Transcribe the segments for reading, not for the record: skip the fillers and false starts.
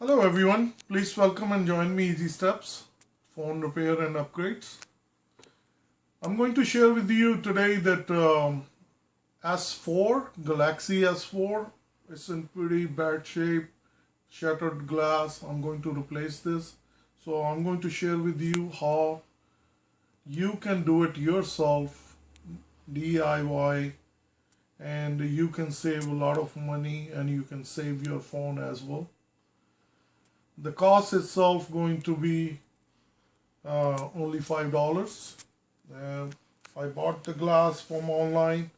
Hello everyone, please welcome and join me Easy Steps, phone repair and upgrades. I'm going to share with you today that S4, Galaxy S4, is in pretty bad shape, shattered glass. I'm going to replace this. So I'm going to share with you how you can do it yourself, DIY, and you can save a lot of money and you can save your phone as well. The cost itself going to be only $5. I bought the glass from online,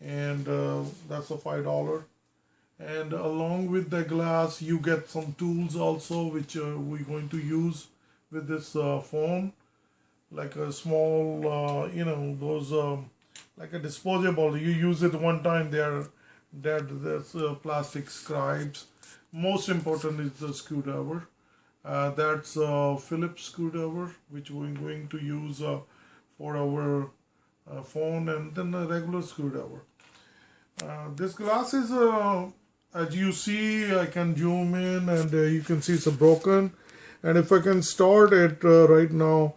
and that's a $5. And along with the glass, you get some tools also, which we're going to use with this phone, like a small, those like a disposable. You use it one time, they're dead. There's plastic scribes. Most important is the screwdriver. That's a Phillips screwdriver, which we're going to use for our phone, and then a regular screwdriver. This glass is, as you see, I can zoom in and you can see it's broken. And if I can start it right now,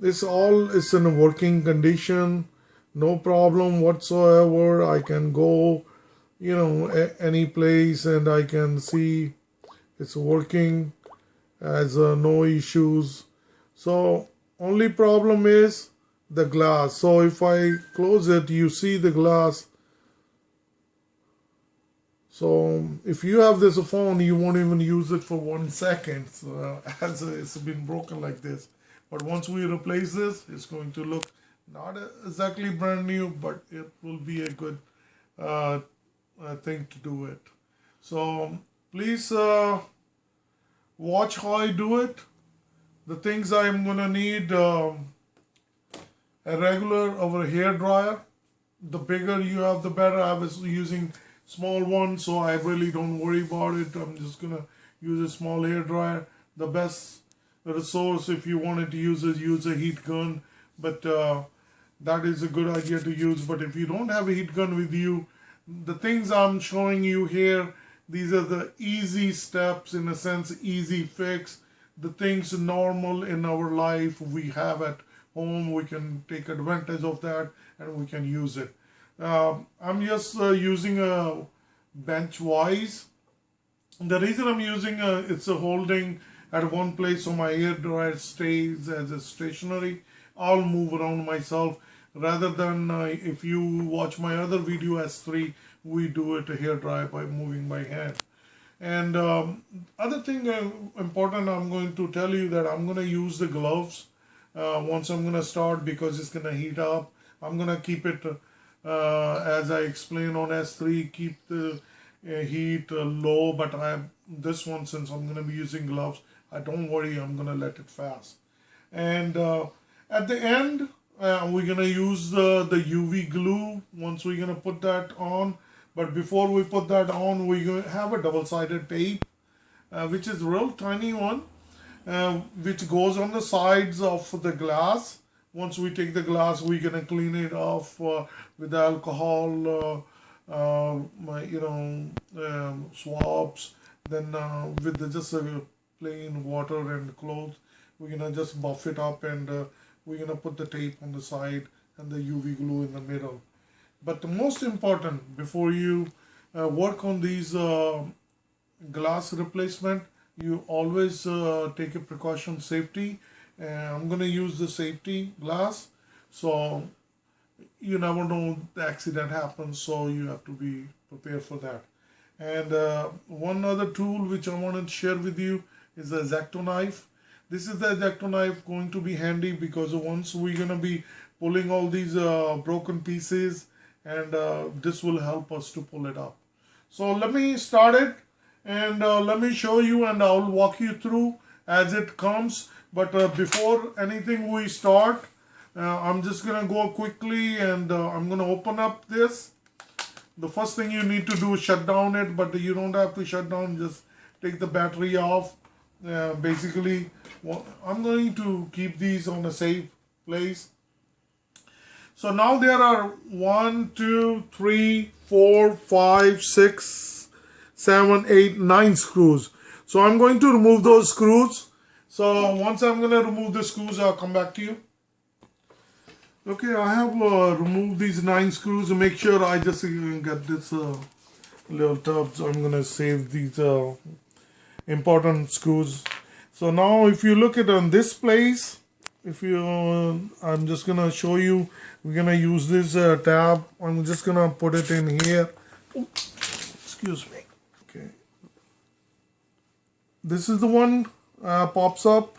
it's in a working condition, no problem whatsoever. I can go any place and I can see it's working as no issues. So only problem is the glass. So if I close it, you see the glass. So if you have this phone, you won't even use it for 1 second, as it's been broken like this. But once we replace this, it's going to look not exactly brand new, but it will be a good thing to do it. So please watch how I do it. The things I'm gonna need: a regular over hair dryer. The bigger you have, the better. I was using small one, so I really don't worry about it. I'm just gonna use a small hair dryer. The best resource if you wanted to use a heat gun, but that is a good idea to use. But if you don't have a heat gun with you, the things I'm showing you here, these are the easy steps, in a sense, easy fix. The things normal in our life we have at home, we can take advantage of that and we can use it. I'm just using a bench wise. The reason I'm using it's a holding at one place so my hair dryer stays as a stationary. I'll move around myself. Rather than if you watch my other video S3, we do it a hair dryer by moving my hand. And other thing important, I'm going to tell you that I'm going to use the gloves once I'm going to start, because it's going to heat up. I'm going to keep it as I explained on S3, keep the heat low, but this one, since I'm going to be using gloves, don't worry, I'm going to let it fast. And at the end, we're going to use the UV glue once we're going to put that on. But before we put that on, we're going to have a double-sided tape, which is a real tiny one, which goes on the sides of the glass. Once we take the glass, we're going to clean it off with alcohol, swabs. Then with just plain water and clothes, we're going to just buff it up, and we're going to put the tape on the side and the UV glue in the middle. But the most important, before you work on these glass replacement, you always take a precaution, safety. I'm going to use the safety glass, so you never know, the accident happens, so you have to be prepared for that. And one other tool which I want to share with you is the Exacto Knife. This is the Exacto Knife, going to be handy because once we're going to be pulling all these broken pieces, and this will help us to pull it up. So let me start it, and let me show you, and I'll walk you through as it comes. But before anything we start, I'm just going to go quickly, and I'm going to open up this. The first thing you need to do is shut down it, but you don't have to shut down, just take the battery off. Basically, I'm going to keep these on a safe place. So now there are 1, 2, 3, 4, 5, 6, 7, 8, 9 screws. So I'm going to remove those screws. So once I'm going to remove the screws, I'll come back to you. Okay, I have removed these 9 screws to make sure I just get this little tub. So I'm going to save these important screws. So now if you look at on this place, if you, I'm just going to show you, we're going to use this tab. I'm just going to put it in here. Oh, excuse me. Okay. This is the one pops up.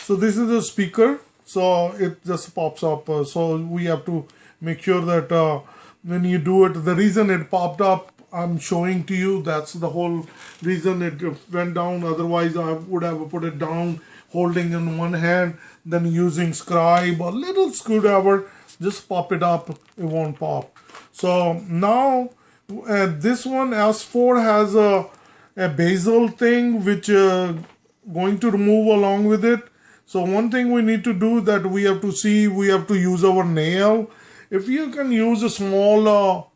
So this is the speaker. So it just pops up. So we have to make sure that when you do it, the reason it popped up, I'm showing to you. That's the whole reason it went down. Otherwise, I would have put it down, holding in one hand, then using scribe or little screwdriver, just pop it up. It won't pop. So now this one S4 has a bezel thing which going to remove along with it. So one thing we need to do that we have to see, we have to use our nail. If you can use a small,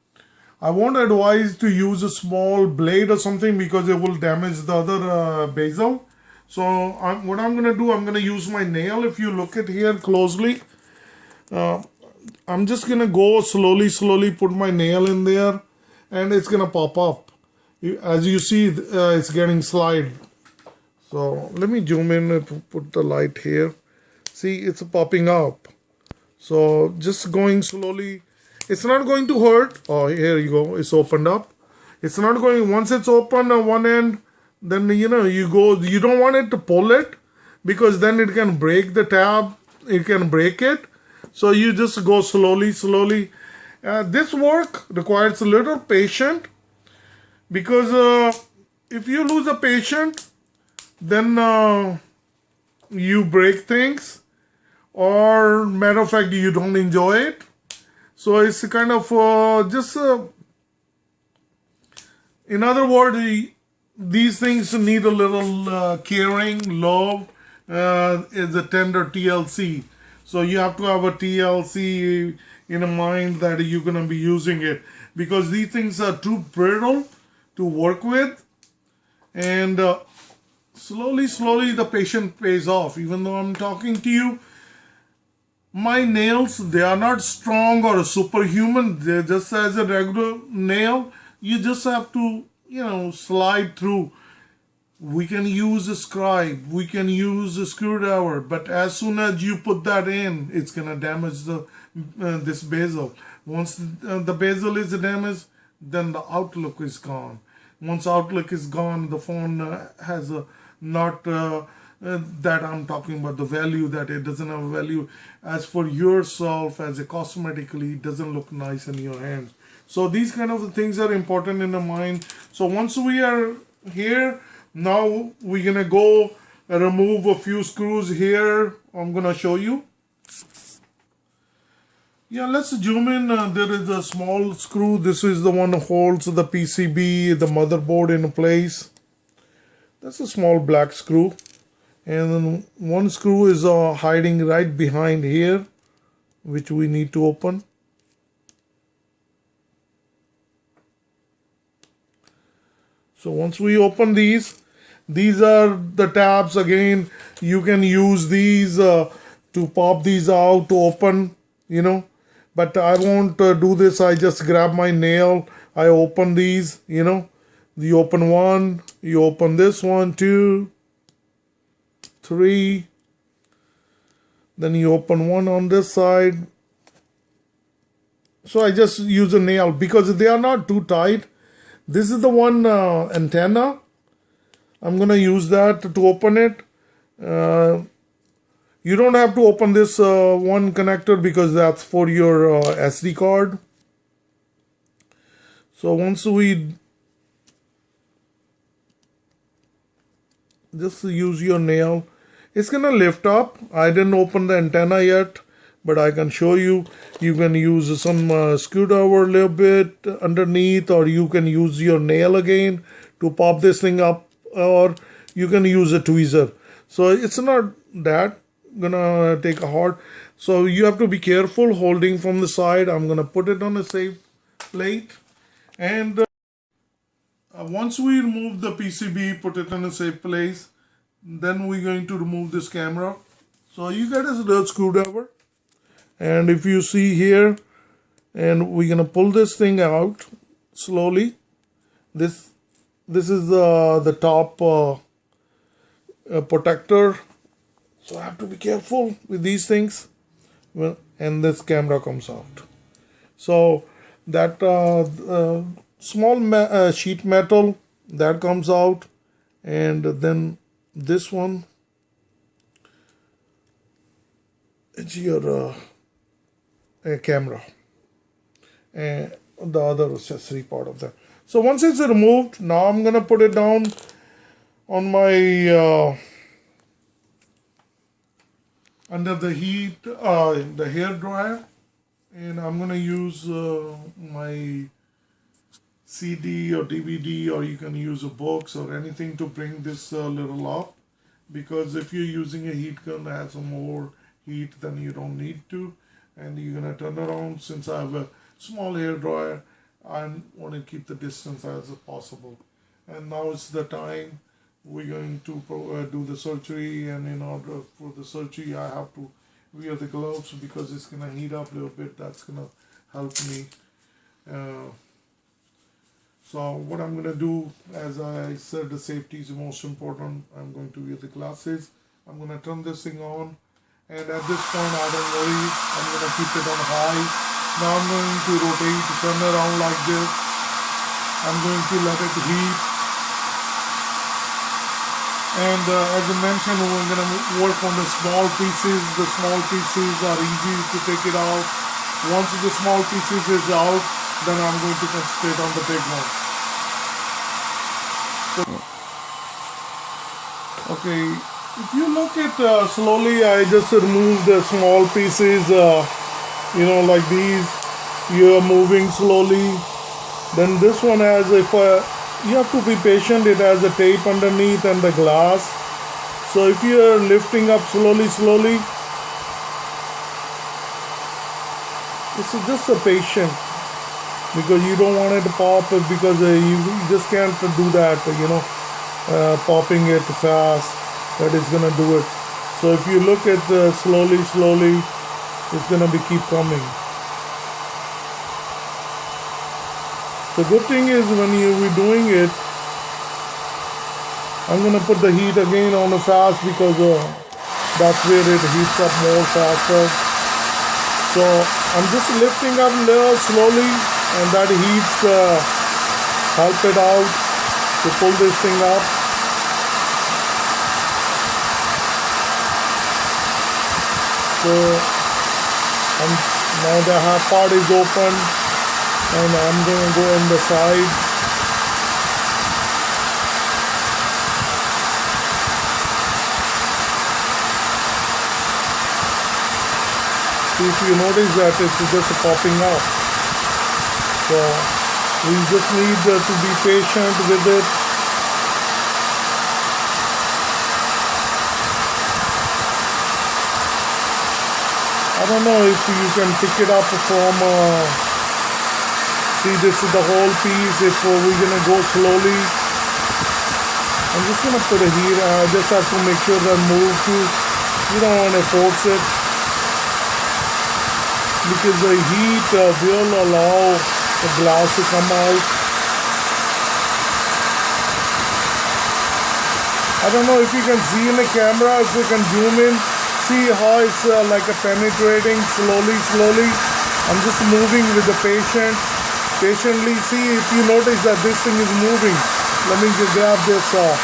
I won't advise to use a small blade or something because it will damage the other bezel. So what I'm going to do, I'm going to use my nail. If you look at here closely, I'm just going to go slowly put my nail in there and it's going to pop up. As you see, it's getting slide. So let me zoom in and put the light here. See, it's popping up. So just going slowly. It's not going to hurt. Oh, here you go. It's opened up. It's not going, once it's open on one end, then you don't want it to pull it because then it can break the tab. It can break it. So you just go slowly. This work requires a little patience because if you lose a patient, then you break things, or matter of fact, you don't enjoy it. So it's kind of in other words, these things need a little caring, love, is a tender TLC. So you have to have a TLC in a mind that you're going to be using it because these things are too brittle to work with, and slowly the patient pays off. Even though I'm talking to you, my nails, they are not strong or superhuman. They're just as a regular nail. You just have to, slide through. We can use a scribe. We can use a screwdriver. But as soon as you put that in, it's going to damage this bezel. Once the bezel is damaged, then the outlook is gone. Once outlook is gone, the phone has a not that I'm talking about the value, that it doesn't have a value. As for yourself, as a cosmetically, it doesn't look nice in your hands. So these kind of things are important in the mind. So once we are here, now we're gonna go remove a few screws here. I'm gonna show you. Yeah, let's zoom in. There is a small screw. This is the one that holds the PCB, the motherboard in place. That's a small black screw. And then one screw is hiding right behind here, which we need to open. So once we open these are the tabs. Again, you can use these to pop these out to open, But I won't do this. I just grab my nail. I open these, You open one, you open this one, 2, 3. Then you open one on this side. So I just use a nail because they are not too tight. This is the one antenna. I'm going to use that to open it. You don't have to open this one connector because that's for your SD card. So once we just use your nail, it's going to lift up. I didn't open the antenna yet, but I can show you. You can use some screwdriver a little bit underneath, or you can use your nail again to pop this thing up, or you can use a tweezer. So it's not that gonna take a hard. So you have to be careful holding from the side. I'm gonna put it on a safe plate, and Once we remove the PCB, put it in a safe place, then we're going to remove this camera. So you get a screwdriver, and if you see here, and we're gonna pull this thing out slowly. This is the top protector, so I have to be careful with these things. Well, and this camera comes out. So that small sheet metal that comes out, and then this one, it's your camera, and the other accessory part of that. So once it's removed, now I'm gonna put it down on my under the heat, the hair dryer, and I'm gonna use my CD or DVD, or you can use a box or anything to bring this little up, because if you're using a heat gun that has some more heat, then you don't need to, and you're gonna turn around. Since I have a small hair dryer, I want to keep the distance as possible. And now it's the time we're going to do the surgery, and in order for the surgery I have to wear the gloves because it's gonna heat up a little bit. That's gonna help me. So what I'm gonna do, as I said, the safety is most important. I'm going to wear the glasses. I'm gonna turn this thing on, and at this point I don't worry, I'm gonna keep it on high. Now I'm going to rotate, turn around like this. I'm going to let it heat. And as I mentioned, we're going to work on the small pieces. The small pieces are easy to take it out. Once the small pieces is out, then I'm going to concentrate on the big one. So, okay, if you look at slowly, I just remove the small pieces, like these. You're moving slowly. Then this one has, you have to be patient, it has a tape underneath and the glass. So if you're lifting up slowly, this is just a patient, because you don't want it to pop, because you just can't do that, popping it fast, that is gonna do it. So if you look at slowly, it's gonna keep coming. The good thing is when we're doing it, I'm gonna put the heat again on the fast, because that's where it heats up more faster. So I'm just lifting up a little slowly, and that heats help it out to pull this thing up. So now the half part is open, and I'm going to go on the side. See, if you notice that it's just popping up. So we just need to be patient with it. I don't know if you can pick it up from, see, this is the whole piece. If we're going to go slowly, I'm just going to put it here. I just have to make sure that move too. You don't want to force it, because the heat will allow the glass to come out. I don't know if you can see in the camera, if you can zoom in, see how it's like a penetrating slowly. I'm just moving with the patiently. See, if you notice that this thing is moving, let me just grab this off.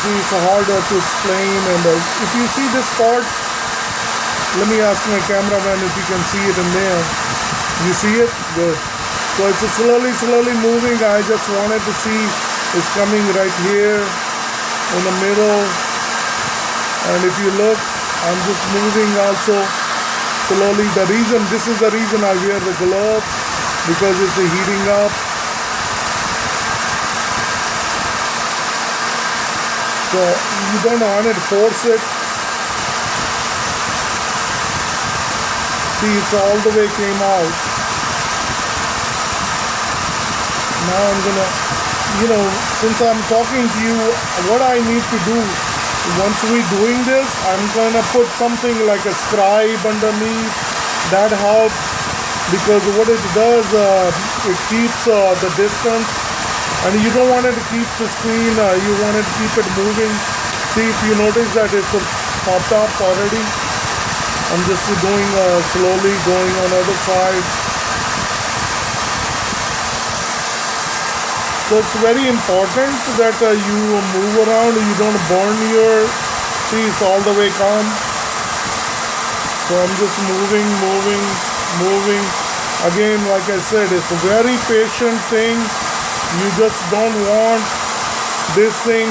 See, it's harder to explain, and if you see this part, let me ask my cameraman if you can see it in there. You see it? Good. So it's slowly moving. I just wanted to see it's coming right here in the middle. And if you look, I'm just moving also slowly. This is the reason I wear the glove, because it's heating up. So you don't want to force it. See, it's all the way came out. Now I'm gonna since I'm talking to you, what I need to do, once we're doing this, I'm going to put something like a scribe underneath. That helps, because what it does, it keeps the distance, and you don't want it to keep the screen, you want it to keep it moving. See, if you notice that it's popped up already. I'm just going slowly, going on the other side. So it's very important that you move around, you don't burn your, see, it's all the way calm. So I'm just moving. Again, like I said, it's a very patient thing. You just don't want this thing,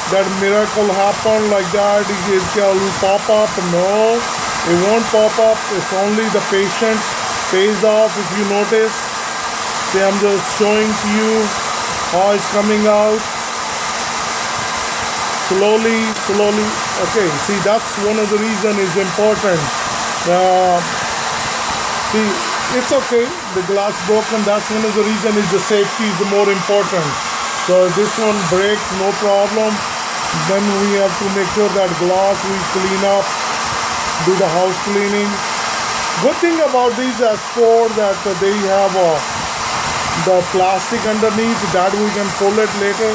that miracle happen like that, it will pop up. No, it won't pop up. It's only the patient pays off. If you notice, see, I'm just showing to you how it's coming out. Slowly. Okay, see, that's one of the reasons it's important. See, it's okay, the glass broken, that's one of the reasons is the safety is the more important. So if this one breaks, no problem. Then we have to make sure that glass we clean up, do the house cleaning. Good thing about these S4 that they have the plastic underneath, that we can pull it later.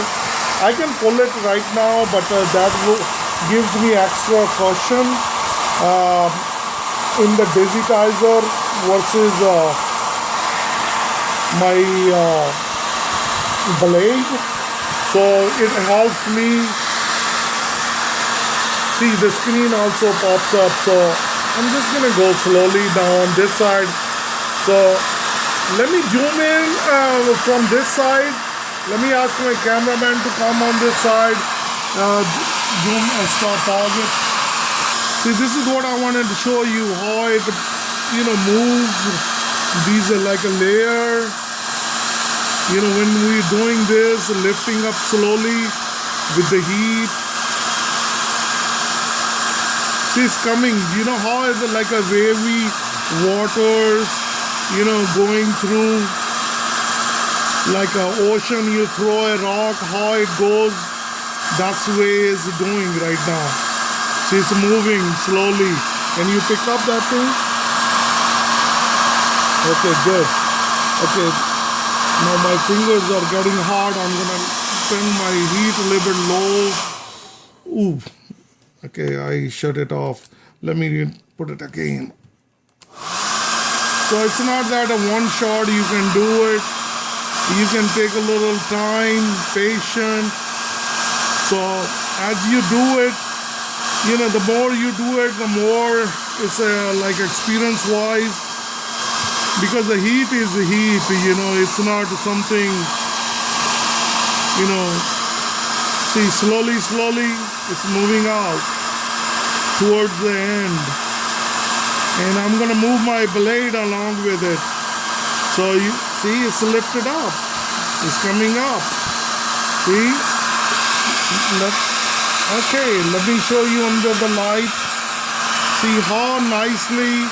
I can pull it right now, but that gives me extra caution in the digitizer versus my blade. So it helps me. See, the screen also pops up. So I'm just going to go slowly down this side. So let me zoom in from this side. Let me ask my cameraman to come on this side. Zoom and stop target. See, this is what I wanted to show you, how it, moves. These are like a layer. When we're doing this, lifting up slowly with the heat. See, it's coming. You know how is it like a wavy waters, going through like an ocean. You throw a rock, how it goes, that's the way it's doing right now. See, it's moving slowly. Can you pick up that thing? Okay, good. Okay, now my fingers are getting hot. I'm gonna turn my heat a little bit low. Ooh. Okay, I shut it off. Let me put it again. So it's not that a one shot you can do it. You can take a little time, patient. So as you do it, the more you do it, the more it's like experience-wise. Because the heat is the heat, it's not something, see, slowly, it's moving out towards the end. And I'm going to move my blade along with it. So you see, it's lifted up. It's coming up. See? Okay, let me show you under the light. See how nicely.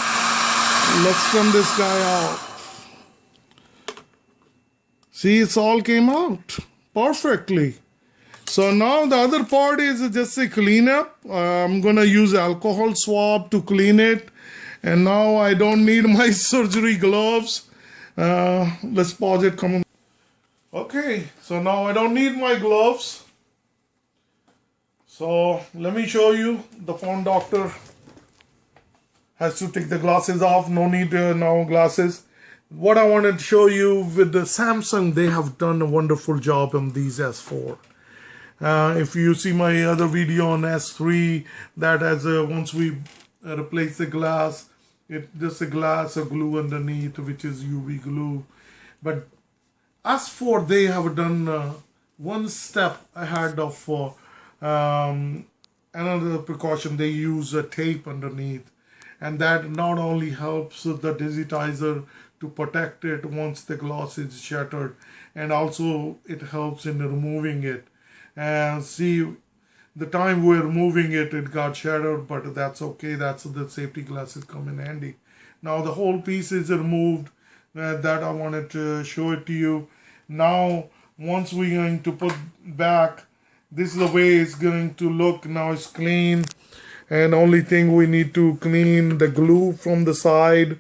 Let's turn this guy out. See, it's all came out perfectly. So now the other part is just a cleanup. I'm going to use alcohol swab to clean it. And now I don't need my surgery gloves. Let's pause it. Come on. Okay, so now I don't need my gloves. So let me show you. The phone doctor has to take the glasses off. No need now glasses. What I wanted to show you with the Samsung, they have done a wonderful job on these S4. If you see my other video on S3, that has once we replace the glass, it's just a glass of glue underneath, which is UV glue. But S4, they have done one step ahead of another precaution. They use a tape underneath, and that not only helps the digitizer to protect it once the glass is shattered, and also it helps in removing it. And see, the time we're removing it, it got shattered, but that's okay. That's the safety glasses come in handy. Now the whole piece is removed. That I wanted to show it to you. Now once we're going to put back, this is the way it's going to look. Now it's clean, and only thing we need to clean the glue from the side.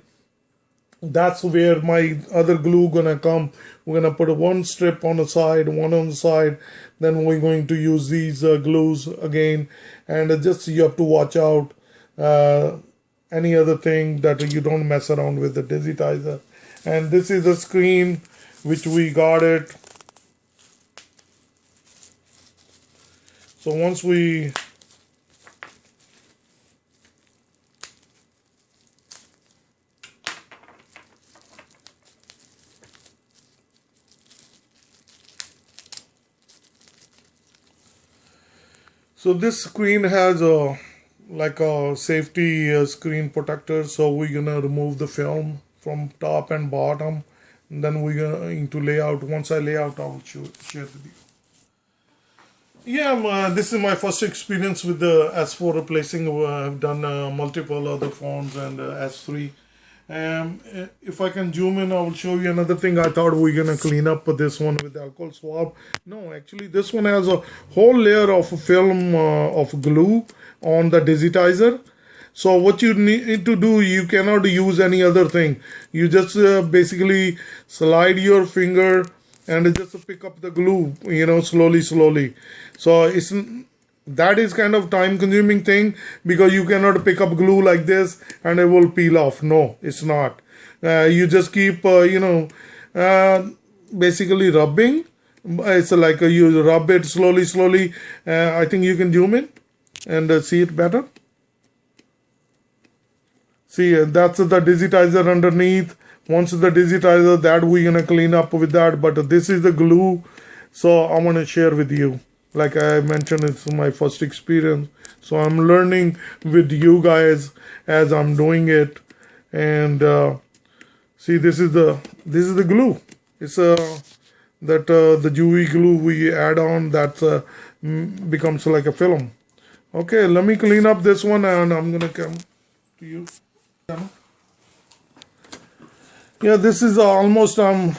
That's where my other glue gonna come. We're gonna put one strip on the side, one on the side. Then we're going to use these glues again, and just you have to watch out any other thing that you don't mess around with the digitizer. And this is the screen which we got it. So once we So this screen has a like a safety screen protector. So we're gonna remove the film from top and bottom. And then we're going to lay out. Once I lay out, I'll share with you. Yeah, this is my first experience with the S4 replacing. I've done multiple other phones and S3. If I can zoom in, I will show you another thing. I thought we are gonna clean up this one with alcohol swab. No, actually, this one has a whole layer of film of glue on the digitizer. So what you need to do, you cannot use any other thing. You just basically slide your finger and just pick up the glue, slowly. So that is kind of time consuming thing, because you cannot pick up glue like this and it will peel off. No, it's not. You just keep, basically rubbing. It's like you rub it slowly. I think you can zoom in and see it better. See, that's the digitizer underneath. Once the digitizer, that we're gonna clean up with that. But this is the glue, so I want to share with you. Like I mentioned, it's my first experience, so I'm learning with you guys as I'm doing it. And see, this is the glue. It's the UV glue we add on that becomes like a film. Okay, let me clean up this one, and I'm gonna come to you. Yeah, this is almost I'm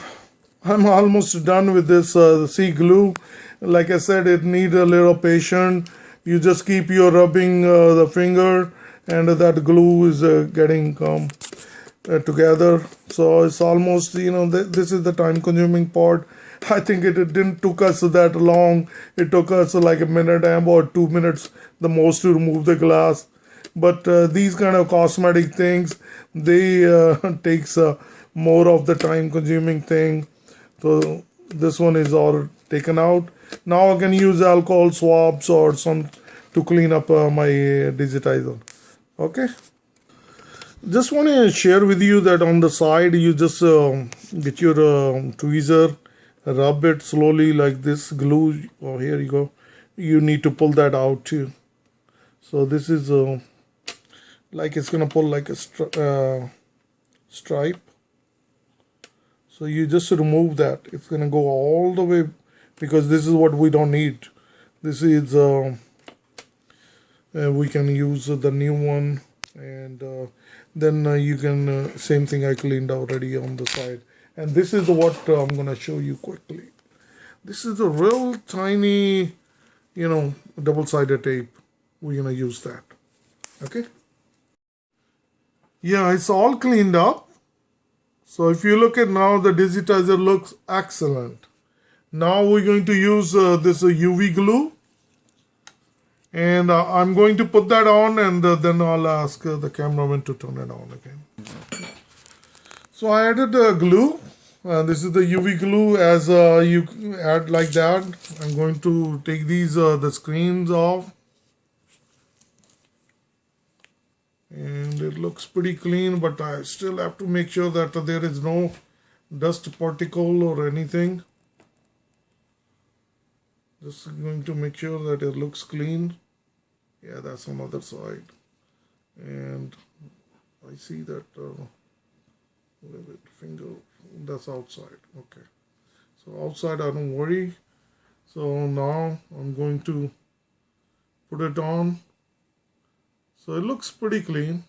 almost done with this sea glue. Like I said, it needs a little patience. You just keep your rubbing the finger, and that glue is getting together. So it's almost, this is the time consuming part. I think it didn't took us that long. It took us like a minute and about 2 minutes the most to remove the glass. But these kind of cosmetic things, they takes more of the time consuming thing. So this one is all taken out. Now I can use alcohol swabs or some to clean up my digitizer. Okay. Just want to share with you that on the side, you just get your tweezer, rub it slowly like this glue. Oh, here you go. You need to pull that out too. So this is like it's gonna pull like a stripe. So you just remove that. It's gonna go all the way, because this is what we don't need. This is we can use the new one, and then you can same thing I cleaned already on the side. And this is what I'm gonna show you quickly. This is a real tiny, double-sided tape. We're gonna use that. Okay. Yeah, it's all cleaned up. So if you look at now, the digitizer looks excellent. Now we're going to use this UV glue, and I'm going to put that on, and then I'll ask the cameraman to turn it on again. So I added glue. This is the UV glue. As you add like that, I'm going to take these the screens off. And it looks pretty clean, but I still have to make sure that there is no dust particle or anything. Just going to make sure that it looks clean. Yeah, that's on the other side. And I see that finger, that's outside. Okay. So outside, I don't worry. So now I'm going to put it on. So it looks pretty clean.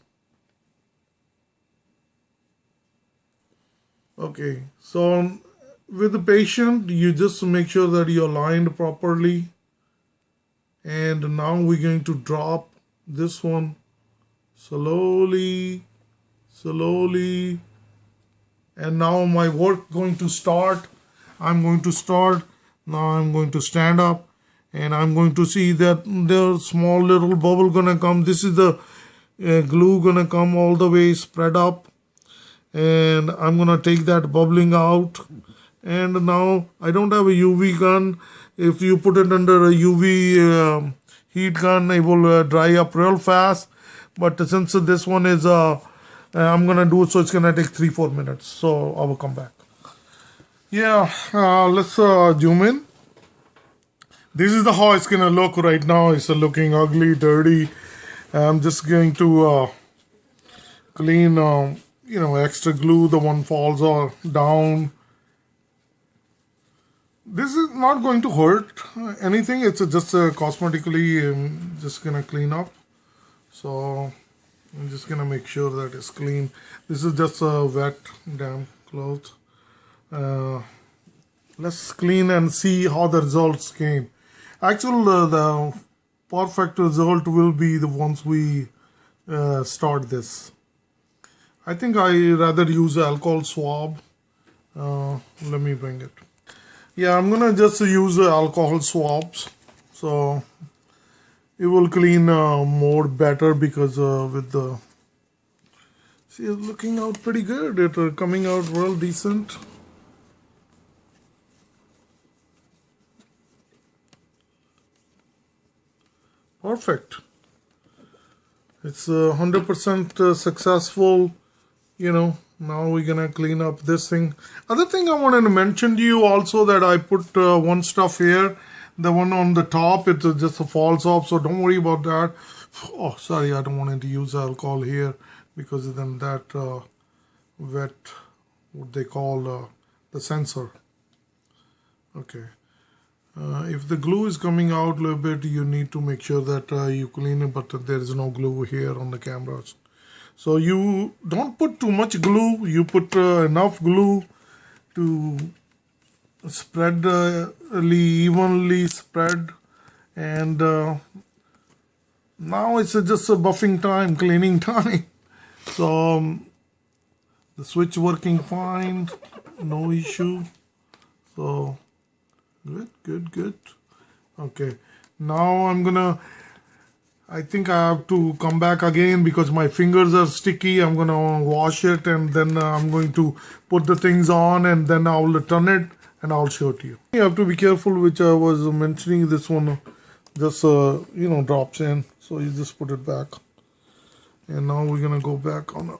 Okay, so with the patient, you just make sure that you're aligned properly. And now we're going to drop this one slowly, slowly. And now my work going to start. I'm going to start. Now I'm going to stand up and I'm going to see that there's small little bubble gonna come. This is the glue gonna come all the way spread up. And I'm gonna take that bubbling out. And now I don't have a UV gun. If you put it under a UV heat gun, it will dry up real fast. But since this one is, I'm gonna do it, so it's gonna take 3-4 minutes. So I will come back. Yeah, let's zoom in. This is the how it's gonna look right now. It's looking ugly, dirty. I'm just going to clean, extra glue. The one falls down. This is not going to hurt anything. It's just cosmetically just gonna clean up. So I'm just gonna make sure that it's clean. This is just a wet, damp cloth. Let's clean and see how the results came. Actually, the perfect result will be the once we start this. I think I rather use alcohol swab. Let me bring it. Yeah, I'm gonna just use alcohol swabs, so it will clean more better because with the, see, it's looking out pretty good. It's coming out real decent. Perfect. It's 100% successful. Now we're gonna clean up this thing. Other thing I wanted to mention to you also, that I put one stuff here, the one on the top, it just falls off, so don't worry about that. Oh, sorry, I don't want to use alcohol here because then that wet, what they call the sensor. Okay. If the glue is coming out a little bit, you need to make sure that you clean it, but there is no glue here on the cameras. So you don't put too much glue, you put enough glue to spread evenly spread. And now it's just a buffing time, cleaning time. So the switch working fine, no issue. So good. Okay, now I think I have to come back again because my fingers are sticky. I'm gonna wash it and then I'm going to put the things on and then I'll turn it and I'll show it to you. You have to be careful, which I was mentioning. This one just drops in, so you just put it back. And now we're gonna go back on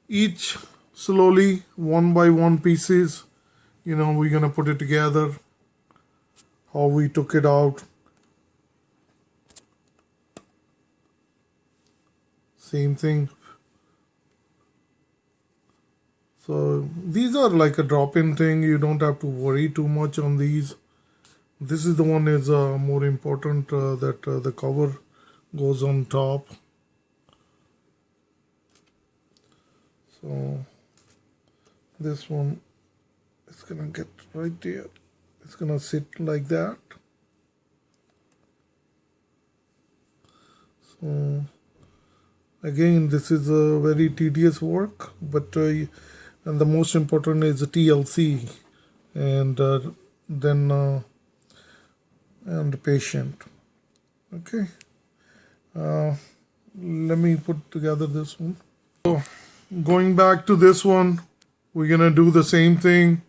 each slowly, one by one pieces. We're gonna put it together, how we took it out. Same thing. So these are like a drop-in thing. You don't have to worry too much on these. This is the one is more important, that the cover goes on top. So this one is gonna get right there. It's gonna sit like that. So again, this is a very tedious work, but and the most important is the TLC, and then and the patient. Okay, let me put together this one. So going back to this one, we're gonna do the same thing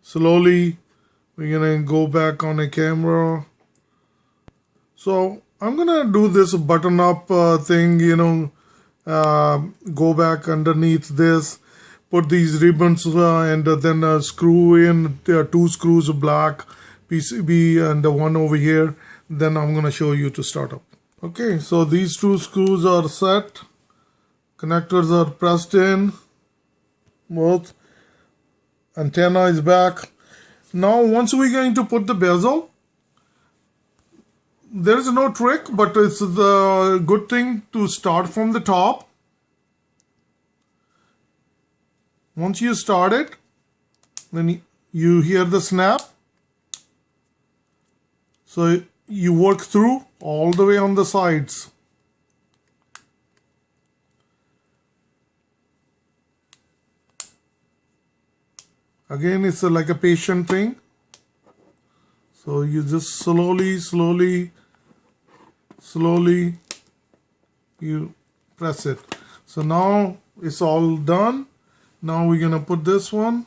slowly. We're gonna go back on a camera. So I'm gonna do this button up thing, go back underneath this, put these ribbons and then screw in. There are 2 screws, black PCB and the one over here. Then I'm gonna show you to start up. Okay, so these 2 screws are set. Connectors are pressed in. Both. Antenna is back. Now once we're going to put the bezel, there is no trick, but it's the good thing to start from the top Once you start it, then you hear the snap. So you work through all the way on the sides. Again, it's like a patient thing. So you just slowly you press it. So now it's all done. Now we're gonna put this one.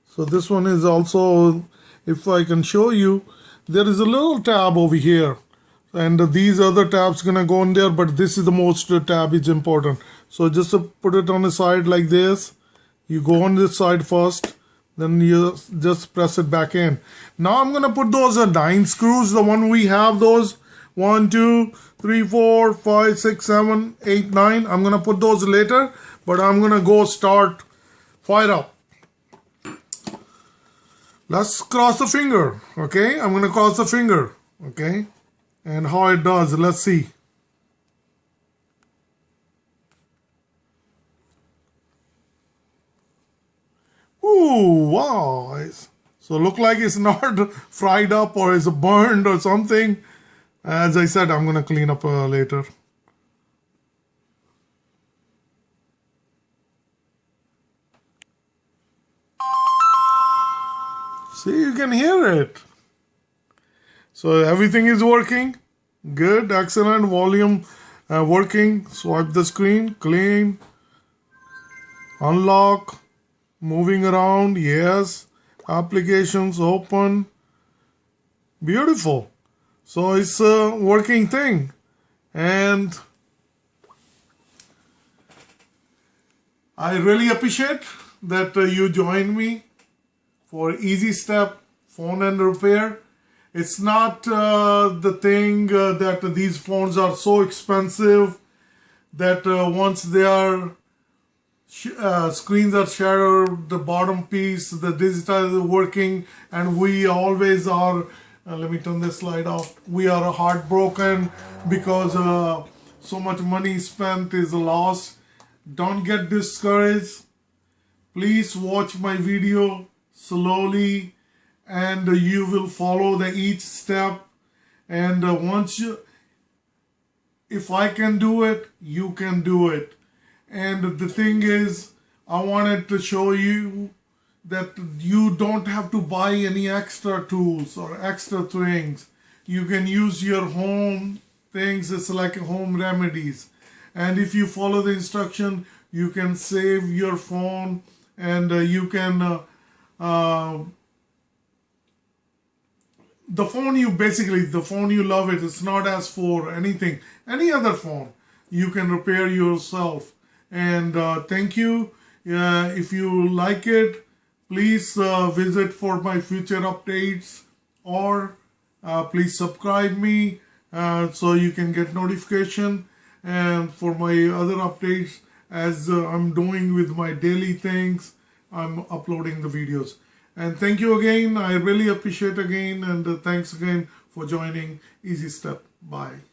So this one is also, if I can show you, there is a little tab over here. And these other tabs gonna go in there, but this is the most tab is important. So just to put it on the side like this, you go on this side first, then you just press it back in. Now I'm gonna put those 9 screws, the one we have those 1, 2, 3, 4, 5, 6, 7, 8, 9. I'm gonna put those later, but I'm gonna go start fire up. Let's cross the finger, okay? I'm gonna cross the finger, okay? And how it does, let's see. Ooh, wow. So look like it's not fried up or it's burned or something. As I said, I'm gonna clean up later. See, you can hear it. So everything is working. Good, excellent. Volume working. Swipe the screen, clean, unlock, moving around, yes. Applications open. Beautiful. So it's a working thing. And I really appreciate that you joined me for easy step phone and repair. It's not the thing that these phones are so expensive that once they are screens are shattered, the bottom piece, the digital is working, and we always are. Let me turn this slide off. We are heartbroken because so much money spent is lost. Don't get discouraged. Please watch my video slowly, and you will follow the each step. And once you, if I can do it, you can do it. And the thing is, I wanted to show you that you don't have to buy any extra tools or extra things. You can use your home things. It's like home remedies. And if you follow the instruction, you can save your phone, and you can the phone you love it. It's not as for anything, any other phone. You can repair yourself. And thank you. If you like it, please visit for my future updates, or please subscribe me so you can get notification and for my other updates as I'm doing with my daily things. I'm uploading the videos. And thank you again. I really appreciate again, and thanks again for joining Easy Step. Bye.